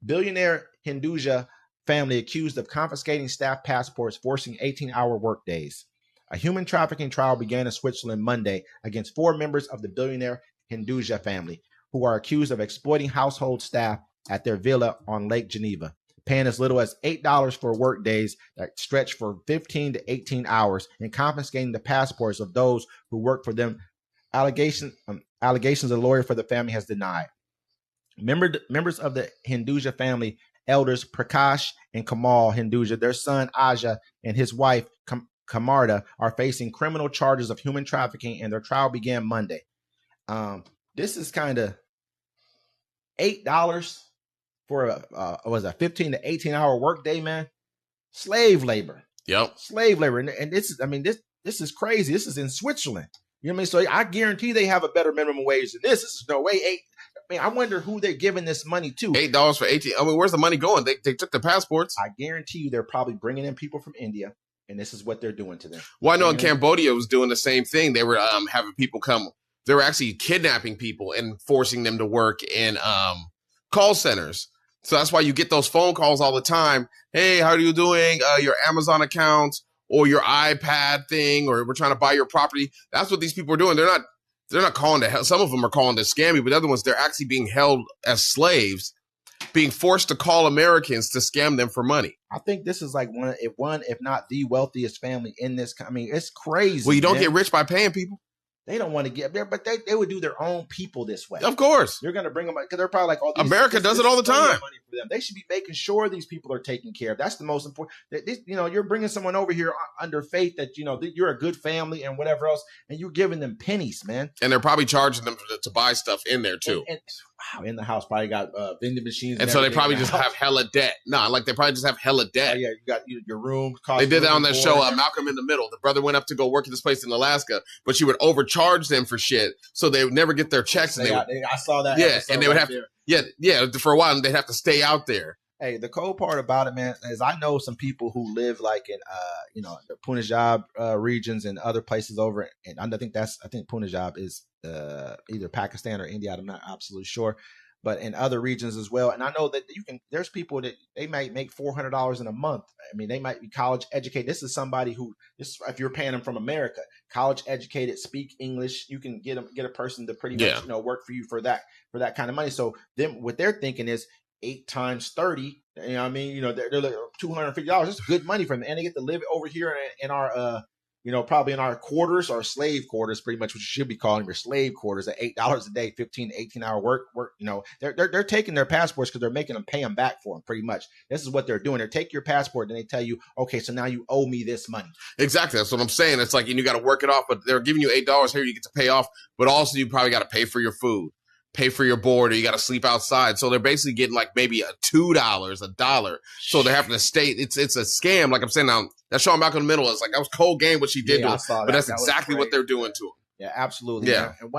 Billionaire Hinduja family accused of confiscating staff passports, forcing 18-hour workdays. A human trafficking trial began in Switzerland Monday against 4 members of the billionaire Hinduja family, who are accused of exploiting household staff at their villa on Lake Geneva, paying as little as $8 for work days that stretch for 15 to 18 hours and confiscating the passports of those who work for them. Allegations a lawyer for the family has denied. Members of the Hinduja family, elders Prakash and Kamal Hinduja, their son Aja, and his wife Kamarda are facing criminal charges of human trafficking, and their trial began Monday. This is kind of $8 for a 15 to 18-hour workday, man. Slave labor. Yep. Slave labor. And this is crazy. This is in Switzerland. You know what I mean? So I guarantee they have a better minimum wage than this. This is no way. I wonder who they're giving this money to. $8 for 18. I mean, where's the money going? They took the passports. I guarantee you they're probably bringing in people from India, and this is what they're doing to them. Well, I know in Cambodia was doing the same thing. They were having people come. They were actually kidnapping people and forcing them to work in call centers. So that's why you get those phone calls all the time. Hey, how are you doing? Your Amazon account or your iPad thing, or we're trying to buy your property. That's what these people are doing. They're not calling to help. Some of them are calling to scam you, but the other ones, they're actually being held as slaves, being forced to call Americans to scam them for money. I think this is like one, if not the wealthiest family in this. I mean, it's crazy. Well, you don't get rich by paying people. They don't want to get there, but they would do their own people this way. Of course. You're going to bring them, because they're probably like, oh, America does it all the time. Money for them. They should be making sure these people are taken care of. That's the most important. You're bringing someone over here under faith that, that you're a good family and whatever else, and you're giving them pennies, man. And they're probably charging them to buy stuff in there too. And wow, in the house probably got vending machines. And so they probably just have hella debt. No, like they probably just have hella debt. Oh, yeah, you got your room. They did that on that show, Malcolm in the Middle. The brother went up to go work at this place in Alaska, but she would overcharge them for shit, so they would never get their checks. And I saw that. Yeah, and they would have to, for a while, and they'd have to stay out there. Hey, the cold part about it, man, is I know some people who live like in, the Punjab regions and other places over, and I think Punjab is either Pakistan or India. I'm not absolutely sure, but in other regions as well. And I know that there's people that they might make $400 in a month. I mean, they might be college educated. This is somebody if you're paying them from America, college educated, speak English, you can get a person to pretty much, work for you for that kind of money. So what they're thinking is 8 times 30. You know what I mean? They're like $250. It's good money for them. And they get to live over here in our, probably in our quarters, our slave quarters, pretty much what you should be calling your slave quarters at $8 a day, 15 to 18 hour work. They're taking their passports because they're making them pay them back for them pretty much. This is what they're doing. They take your passport and they tell you, okay, so now you owe me this money. Exactly. That's what I'm saying. It's like, and you got to work it off, but they're giving you $8 here. You get to pay off, but also you probably got to pay for your food, pay for your board, or you got to sleep outside. So they're basically getting like maybe $2, $1. So they're having to stay. It's a scam. Like I'm saying now, that show on Malcolm in the Middle is like, that was cold game what she did to him. But that's exactly what they're doing to him. Yeah, absolutely. Yeah. And